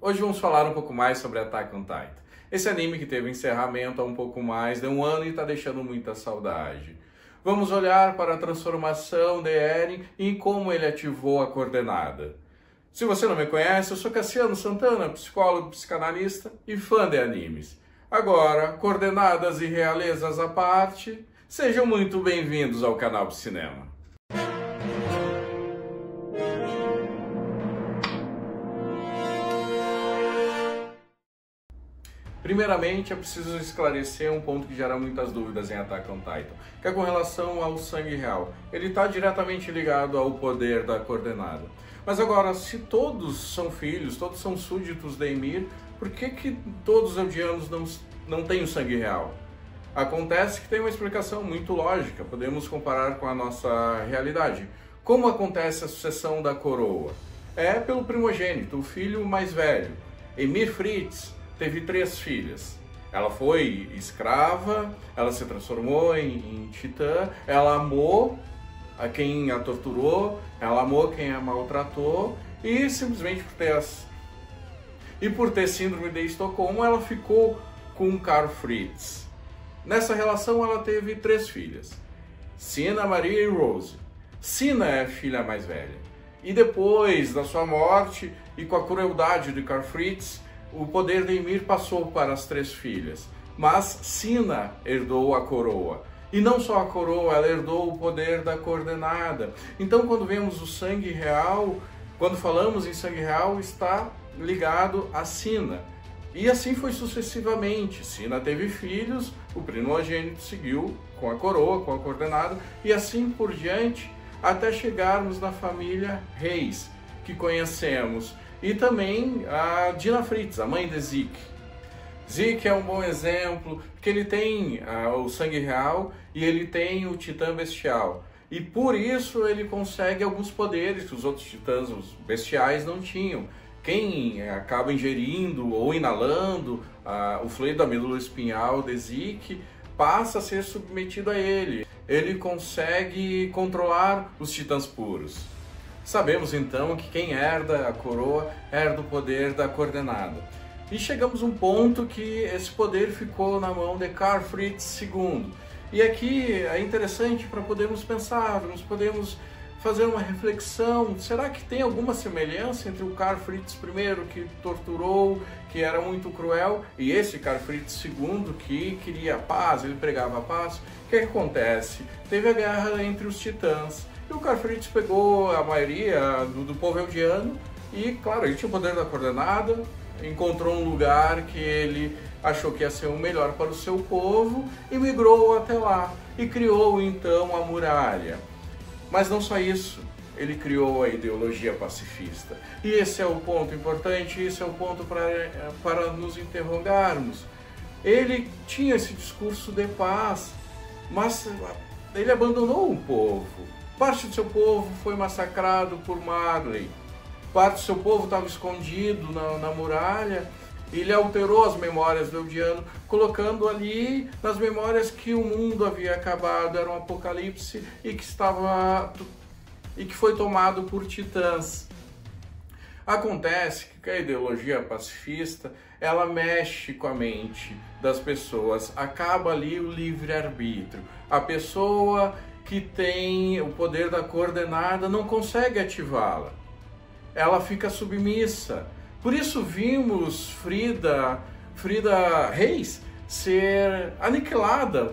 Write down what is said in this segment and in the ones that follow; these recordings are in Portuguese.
Hoje vamos falar um pouco mais sobre Attack on Titan. Esse anime que teve encerramento há um pouco mais de um ano e está deixando muita saudade. Vamos olhar para a transformação de Eren e como ele ativou a coordenada. Se você não me conhece, eu sou Cassiano Santana, psicólogo, psicanalista e fã de animes. Agora, coordenadas e realezas à parte, sejam muito bem-vindos ao canal de cinema. Primeiramente, é preciso esclarecer um ponto que gera muitas dúvidas em Attack on Titan, que é com relação ao sangue real. Ele está diretamente ligado ao poder da coordenada. Mas agora, se todos são filhos, todos são súditos de Ymir, por que todos os eldianos não têm o sangue real? Acontece que tem uma explicação muito lógica, podemos comparar com a nossa realidade. Como acontece a sucessão da coroa? É pelo primogênito, o filho mais velho. Ymir Fritz teve 3 filhas. Ela foi escrava, ela se transformou em titã, ela amou a quem a torturou, ela amou quem a maltratou e simplesmente por ter síndrome de Estocolmo, ela ficou com Karl Fritz. Nessa relação ela teve 3 filhas, Sina, Maria e Rose. Sina é a filha mais velha. E depois da sua morte e com a crueldade de Karl Fritz, o poder de Ymir passou para as 3 filhas, mas Sina herdou a coroa. E não só a coroa, ela herdou o poder da coordenada. Então, quando vemos o sangue real, quando falamos em sangue real, está ligado a Sina. E assim foi sucessivamente. Sina teve filhos, o primogênito seguiu com a coroa, com a coordenada, e assim por diante, até chegarmos na família Reis, que conhecemos. E também a Dina Fritz, a mãe de Zeke. Zeke é um bom exemplo, porque ele tem o sangue real e ele tem o titã bestial. E por isso ele consegue alguns poderes que os outros titãs, os bestiais, não tinham. Quem acaba ingerindo ou inalando o fluido da medula espinhal de Zeke passa a ser submetido a ele. Ele consegue controlar os titãs puros. Sabemos então que quem herda a coroa herda o poder da coordenada. E chegamos a um ponto que esse poder ficou na mão de Karl Fritz II. E aqui é interessante para podermos pensar, nós podemos fazer uma reflexão. Será que tem alguma semelhança entre o Karl Fritz I, que torturou, que era muito cruel, e esse Karl Fritz II, que queria a paz, ele pregava a paz? O que acontece? Teve a guerra entre os titãs. E o Karl Fritz pegou a maioria do povo eldiano e, claro, ele tinha o poder da coordenada, encontrou um lugar que ele achou que ia ser o melhor para o seu povo e migrou até lá e criou então a muralha. Mas não só isso, ele criou a ideologia pacifista. E esse é o ponto importante, esse é o ponto para nos interrogarmos. Ele tinha esse discurso de paz, mas ele abandonou o povo. Parte do seu povo foi massacrado por Marley. Parte do seu povo estava escondido na muralha. Ele alterou as memórias do Eldiano, colocando ali nas memórias que o mundo havia acabado, era um apocalipse e que foi tomado por titãs. Acontece que a ideologia pacifista, ela mexe com a mente das pessoas, acaba ali o livre-arbítrio. A pessoa que tem o poder da coordenada não consegue ativá-la. Ela fica submissa. Por isso vimos Frida Reis ser aniquilada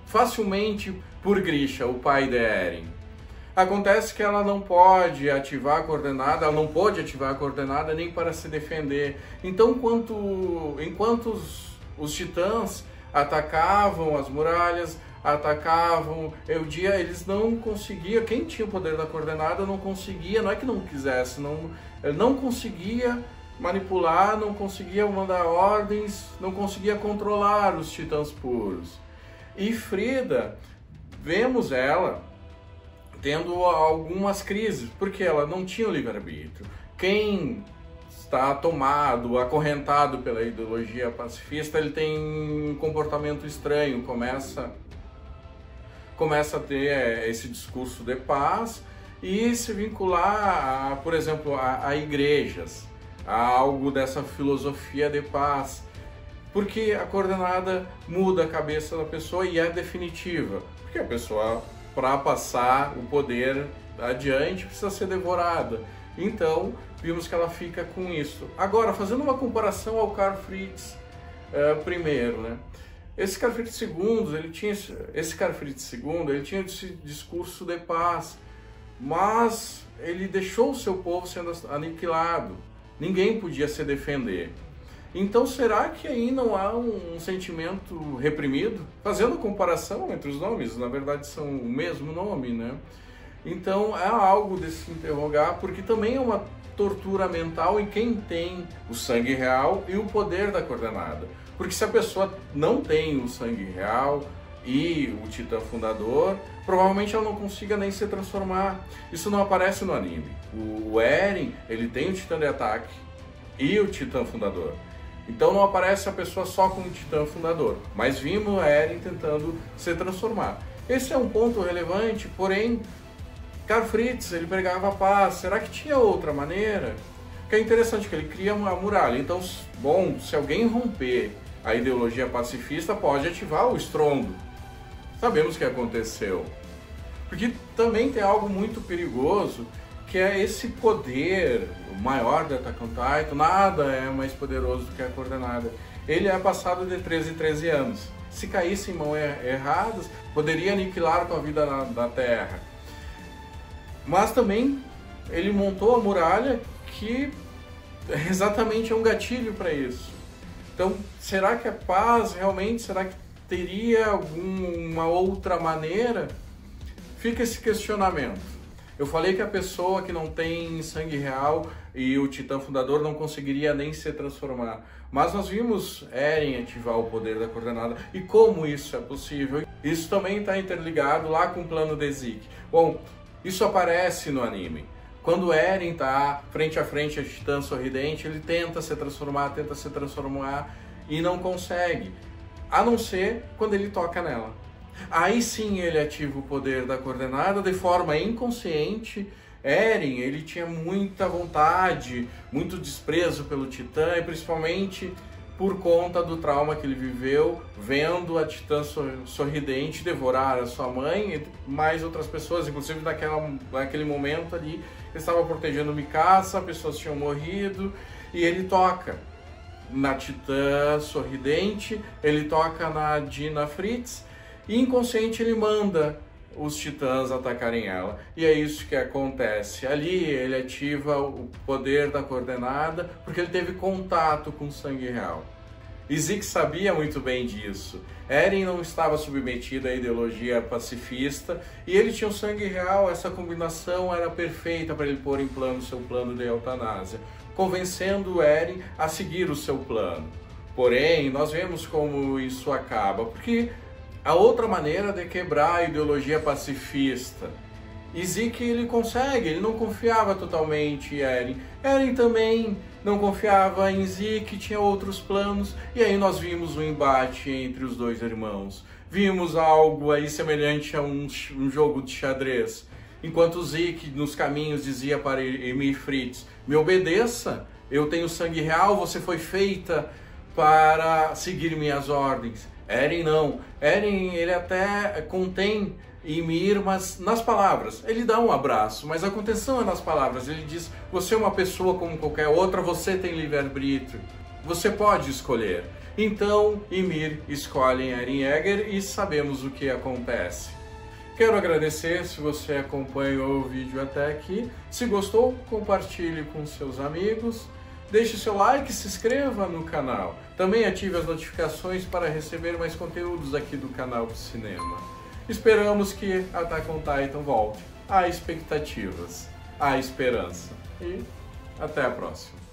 facilmente por Grisha, o pai de Eren. Acontece que ela não pode ativar a coordenada, ela não pôde ativar a coordenada nem para se defender. Então, enquanto os titãs atacavam as muralhas, atacavam Eldia, eles não conseguiam, quem tinha o poder da coordenada não conseguia, não é que não quisesse, não conseguia manipular, não conseguia mandar ordens, não conseguia controlar os titãs puros. E Frida, vemos ela tendo algumas crises, porque ela não tinha o livre-arbítrio. Quem está tomado, acorrentado pela ideologia pacifista, ele tem um comportamento estranho, começa a ter esse discurso de paz e se vincular, por exemplo, a igrejas. há algo dessa filosofia de paz, porque a coordenada muda a cabeça da pessoa e é definitiva, porque a pessoa, para passar o poder adiante, precisa ser devorada. Então, vimos que ela fica com isso. Agora, fazendo uma comparação ao Carl Fritz primeiro, né? Esse Carl Fritz II, ele tinha esse discurso de paz, mas ele deixou o seu povo sendo aniquilado. Ninguém podia se defender. Então, será que aí não há um sentimento reprimido? Fazendo comparação entre os nomes, na verdade são o mesmo nome, né? Então, é algo de se interrogar, porque também é uma tortura mental em quem tem o sangue real e o poder da coordenada. Porque se a pessoa não tem o sangue real e o Titã Fundador, provavelmente ela não consiga nem se transformar. Isso não aparece no anime. O Eren, ele tem o Titã de ataque e o Titã Fundador. Então não aparece a pessoa só com o Titã Fundador, mas vimos a Eren tentando se transformar. Esse é um ponto relevante, porém, Carl Fritz, ele pregava a paz. Será que tinha outra maneira? Que é interessante que ele cria uma muralha. Então, bom, se alguém romper a ideologia pacifista, pode ativar o estrondo. Sabemos o que aconteceu. Porque também tem algo muito perigoso, que é esse poder maior da Attack on Titan. Nada é mais poderoso do que a coordenada. Ele é passado de 13 em 13 anos. Se caísse em mãos erradas, poderia aniquilar com a vida da Terra. Mas também ele montou a muralha, que exatamente é um gatilho para isso. Então, será que a paz realmente, será que teria alguma outra maneira? Fica esse questionamento. Eu falei que a pessoa que não tem sangue real e o Titã Fundador não conseguiria nem se transformar. Mas nós vimos Eren ativar o poder da coordenada. E como isso é possível? Isso também está interligado lá com o plano de Zeke. Bom, isso aparece no anime. Quando Eren está frente a frente a Titã Sorridente, ele tenta se transformar e não consegue. A não ser quando ele toca nela. Aí sim ele ativa o poder da coordenada de forma inconsciente. Eren, ele tinha muita vontade, muito desprezo pelo Titã, e principalmente por conta do trauma que ele viveu vendo a Titã Sorridente devorar a sua mãe e mais outras pessoas, inclusive naquele momento ali, ele estava protegendo Mikasa, pessoas tinham morrido, e ele toca na Titã Sorridente, ele toca na Dina Fritz, e inconsciente ele manda os titãs atacarem ela. E é isso que acontece. Ali ele ativa o poder da coordenada porque ele teve contato com o sangue real. E Zeke sabia muito bem disso. Eren não estava submetido à ideologia pacifista e ele tinha o sangue real. Essa combinação era perfeita para ele pôr em plano seu plano de eutanásia, convencendo Eren a seguir o seu plano. Porém, nós vemos como isso acaba, porque a outra maneira de quebrar a ideologia pacifista. E Zeke ele consegue, ele não confiava totalmente em Eren. Eren também não confiava em Zeke, tinha outros planos. E aí nós vimos um embate entre os dois irmãos. Vimos algo aí semelhante a um jogo de xadrez. Enquanto Zeke nos caminhos dizia para Ymir Fritz: me obedeça, eu tenho sangue real, você foi feita para seguir minhas ordens. Eren não. Eren, ele até contém Ymir, mas nas palavras. Ele dá um abraço, mas a contenção é nas palavras. Ele diz: você é uma pessoa como qualquer outra, você tem livre-arbítrio. Você pode escolher. Então, Ymir escolhe Eren Yeager e sabemos o que acontece. Quero agradecer se você acompanhou o vídeo até aqui. Se gostou, compartilhe com seus amigos. Deixe seu like e se inscreva no canal. Também ative as notificações para receber mais conteúdos aqui do canal de cinema. Esperamos que Attack on Titan volte. Há expectativas, há esperança. E até a próxima.